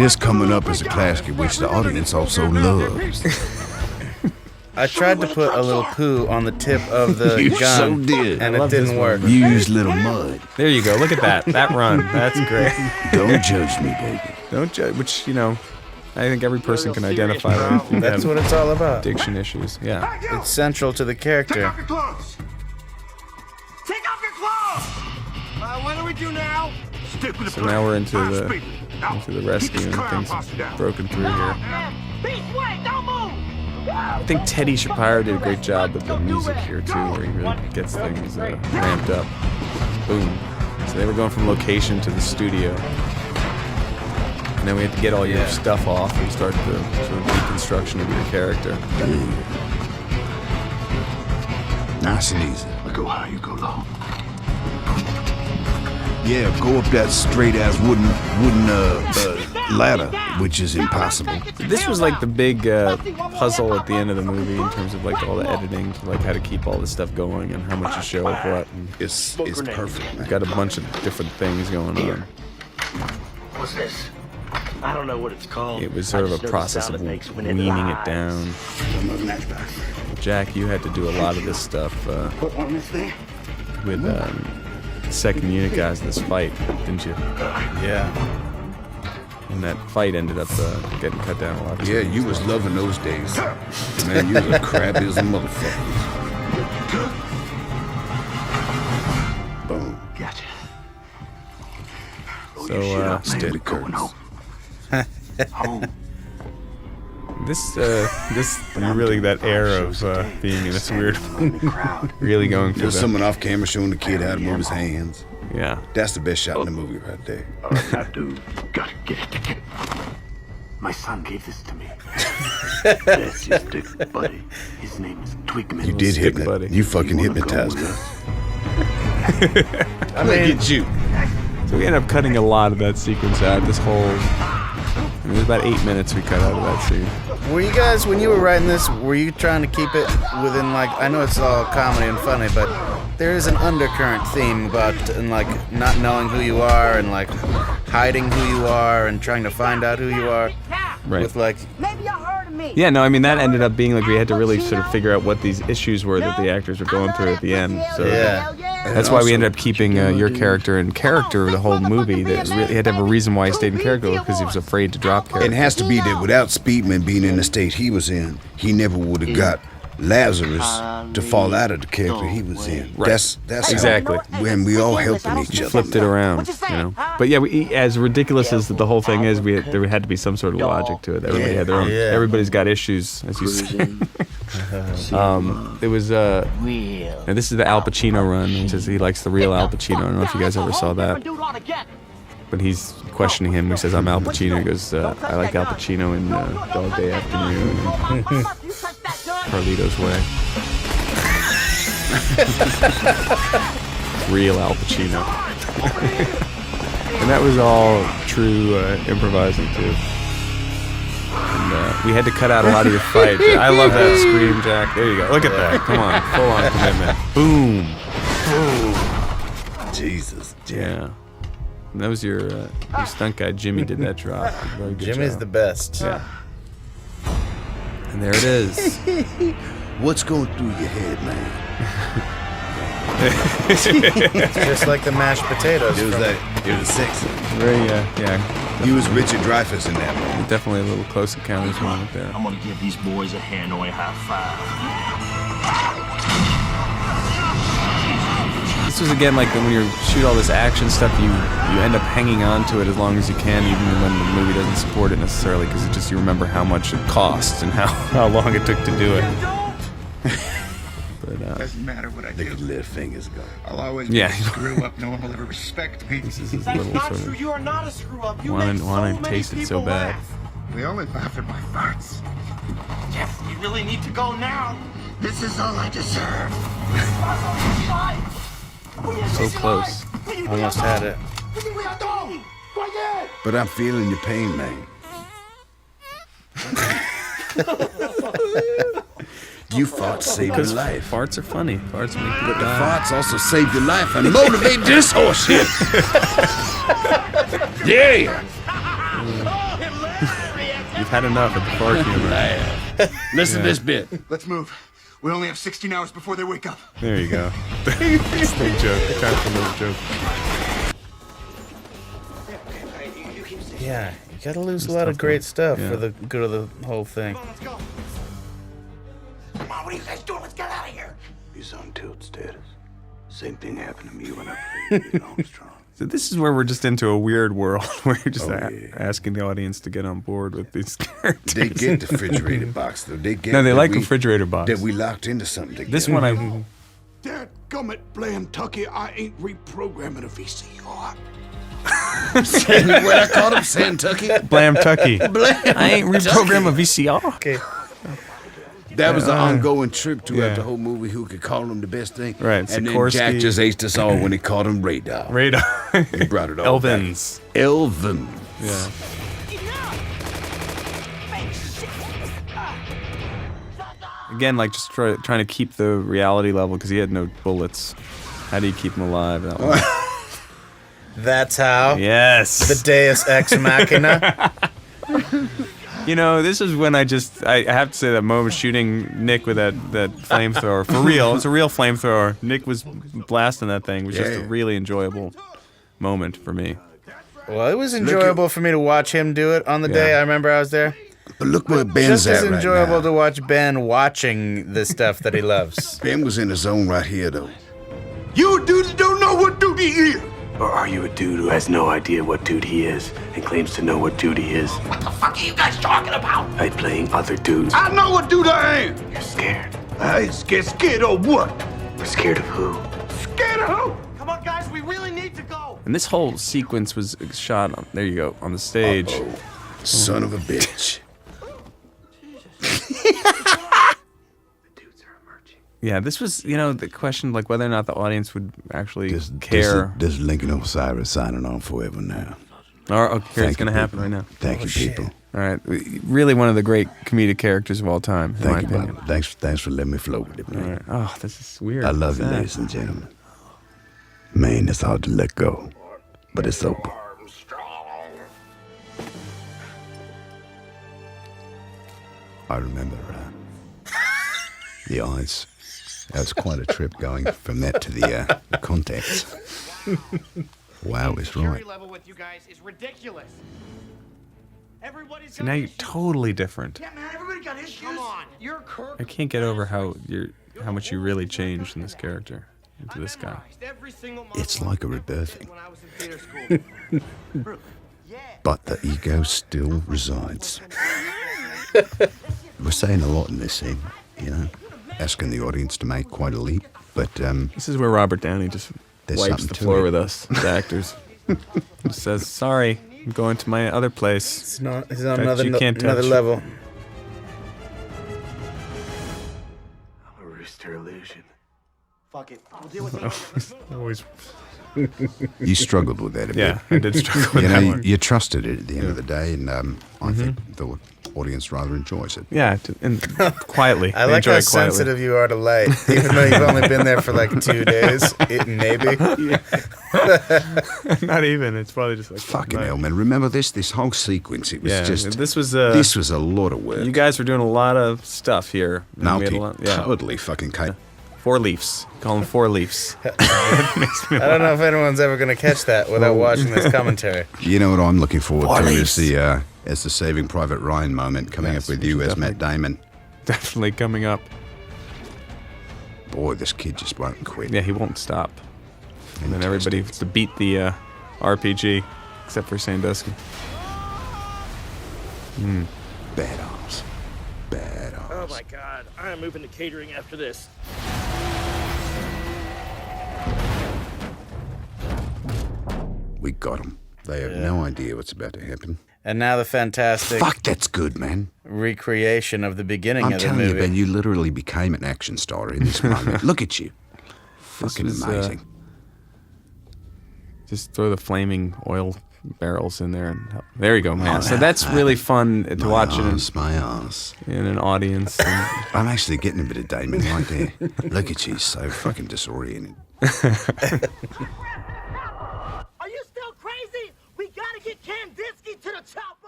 this coming up as a classic which the audience also loves. I tried to put a little poo on the tip of the You gun, so did. and it didn't work. Use little mud. There you go. Look at that. That run. That's great. Don't judge me, baby. Don't judge. Which, you know, I think every person can identify with. That's what it's all about. Addiction issues. Yeah. It's central to the character. Take off your clothes! Take off your clothes! What do we do now? Stick with the So now we're into the rescue and things broken through here. I think Teddy Shapiro did a great job with the music here too, where he really gets things ramped up. Boom. So they were going from location to the studio. And then we had to get all your stuff off and start the sort of reconstruction of your character. Nice and easy. I go high, you go low. Yeah, go up that straight-ass wooden ladder, which is impossible. This was like the big puzzle at the end of the movie in terms of like all the editing, like how to keep all this stuff going and how much to show of what. And It's perfect, man. got a bunch of different things going on. What's this? I don't know what it's called. It was sort of a process of weaning it down. Jack, you had to do a lot of this stuff Put on this thing? with second unit guys in this fight, didn't you? Yeah. And that fight ended up getting cut down a lot. Yeah, you was loving those days. Man, you was a crabby as a motherfucker. Boom. Gotcha. So, Steady curtains. Home. this really that air of being in this weird, really going for There's that. someone off camera showing the kid how to move his hands. Yeah. That's the best shot in the movie right there. All right, that dude. Gotta get it. My son gave this to me. That's his dick buddy. His name is Twigman. You did Stick hypnotize. buddy. You fucking You wanna go hypnotized with me. us? I mean, Look at you. So we ended up cutting a lot of that sequence out. This whole, it was about 8 minutes we cut out of that scene. were you guys, when you were writing this, were you trying to keep it within, like, I know it's all comedy and funny, but there is an undercurrent theme about, and like, not knowing who you are and, like, hiding who you are and trying to find out who you are. Right. With, like, Yeah, no, I mean, that ended up being like we had to really sort of figure out what these issues were that the actors were going through at the end. So yeah. that's why we ended up keeping your character in character the whole movie. That really had to have a reason why he stayed in character because he was afraid to drop character. It has to be that without Speedman being in the state he was in, he never would have got Lazarus to fall out of the character he was in. Right. That's Exactly. when we all helping each other. Flipped it around, you know. But yeah, as ridiculous as the whole thing is, there had to be some sort of logic to it. Everybody had their own. Yeah. Everybody's got issues, as you say. There was and this is the Al Pacino run. He says he likes the real Al Pacino. I don't know if you guys ever saw that. But he's questioning him. He says, "I'm Al Pacino." He goes, "I like Al Pacino in Dog Day Afternoon and Carlito's Way." Real Al Pacino. And that was all true improvising too. And we had to cut out a lot of your fights. I love that scream, Jack. There you go. Look at that. Come on. Full on commitment. Boom. Jesus. Yeah. And that was your stunt guy, Jimmy, did that drop. Very good Jimmy's job. the best. Yeah. And there it is. What's going through your head, man? Just like the mashed potatoes. It was sexy. Very, yeah. You was Richard Dreyfuss in that moment. Definitely a little close encounters moment there. I'm gonna give these boys a Hanoi high five. This was again like when you shoot all this action stuff, you end up hanging on to it as long as you can, even when the movie doesn't support it necessarily, because it just you remember how much it cost and how long it took to do it. But Doesn't matter what I Look do. at little fingers go. I'll always Yeah. screw up. No one will ever respect me. this is his little sort of You are not a screw up. You wanting make so to many taste it so people bad. laugh. They only laugh at my farts. Yes, you really need to go now. This is all I deserve. So close. Almost had it. But I'm feeling your pain, man. You farts saved your life. Farts are funny. Farts make people But the die. farts also save your life and motivate this horse shit. Yeah. You've had enough of the fart humor. Listen to this bit. Let's move. We only have 16 hours before they wake up. There you go. It's the joke. Time for another joke. Yeah, you gotta lose a lot of great stuff for the good of the whole thing. Let's go. Come on, what are you guys doing? Let's get out of here. He's on tilt status. Same thing happened to me when I played in Armstrong. So this is where we're just into a weird world where you're just asking the audience to get on board with these characters. They get the refrigerator box, though. They get No, they that like we- refrigerator box. That we locked into something together. This one I... Dadgummit, Blam Tucky, I ain't reprogramming a VCR. What I called him, Santucky? Blam Tucky. I ain't reprogram a VCR. Okay. That was the ongoing trip throughout yeah. the whole movie. Who could call him the best thing? Right, And then Sikorsky. Jack just aced us all when he called him Radar. Radar. He brought it all back. Elvins. Elvin. Yeah. Again, like just trying to keep the reality level because he had no bullets. How do you keep him alive? That one? That's how. Yes. The Deus Ex Machina. You know, this is when I have to say that moment shooting Nick with that flamethrower. For real. It's a real flamethrower. Nick was blasting that thing. It was just a Yeah. really enjoyable moment for me. Well, it was enjoyable for me to watch him do it on the day I remember I was there. But look where Ben's Just as at right enjoyable now. to watch Ben watching the stuff that he loves. Ben was in the zone right here, though. You dudes don't know what duty is. Or are you a dude who has no idea what dude he is and claims to know what dude he is What the fuck are you guys talking about? by playing other dudes? I know what dude I am. You're scared. I ain't scared. Scared of what? We're scared of who? Scared of who? Come on, guys, we really need to go. And this whole sequence was shot on, there you go, on the stage. Son of a bitch. Yeah, this was, you know, the question like whether or not the audience would actually care. This is Lincoln Osiris signing on forever now. Or, okay, Thank it's going to you, happen people. right now. Thank you, people. All right, really one of the great comedic characters of all time, in my Thank you, opinion. brother. Thanks for letting me flow with it, All man. right. Oh, this is weird. I love you, What's that? ladies and gentlemen. Man, it's hard to let go, but it's open. I remember the eyes. That was quite a trip going from that to the contacts. Wow, it's right. Security level with you guys is ridiculous. Everybody's So now you're totally different. Yeah, man, everybody got issues. Come on, you're Kirk. I can't get over how much you really changed in this character into this guy. Every single It's like a rebirthing. when I was in theater school. But the ego still resides. We're saying a lot in this scene, you know, asking the audience to make quite a leap, but This is where Robert Downey just There's wipes something the to floor it. with us, the actors. Just says, sorry, I'm going to my other place. He's on That another, you can't another touch. level. I'm a rooster illusion. Fuck it. We'll deal with it. Always. you struggled with that a bit. Yeah, I did struggle with You that know, one. you trusted it at the end of the day, and I think the audience rather enjoys it. Yeah, and quietly. I They like enjoy how it quietly. sensitive you are to light, even though you've only been there for like 2 days, maybe. Not even. It's probably just like Fucking hell, man. Remember this whole sequence? It was Yeah, just... this was this was a lot of work. You guys were doing a lot of stuff here. And we had a lot, Totally fucking... 4 leaves. Call them 4 leaves. I don't know if anyone's ever going to catch that without watching this commentary. You know what I'm looking forward to is the Saving Private Ryan moment coming Yes, up with which you is as Matt Damon. Definitely coming up. Boy, this kid just won't quit. Yeah, he won't stop. And then everybody has to beat the RPG, except for Sandusky. Badass. Badass. Oh my god, I'm moving to catering after this. We got them. They have no idea what's about to happen. And now the fantastic Fuck, that's good, man. recreation of the beginning I'm of the telling you, movie. Ben, you literally became an action star in this moment. Look at you. Fucking was, amazing. Just throw the flaming oil barrels in there. And there you go, man. So that's really fun to watch it My ass. in an audience. And I'm actually getting a bit of Damon right there. Look at you, so fucking disoriented. Are you still crazy? We gotta get Kandinsky to the top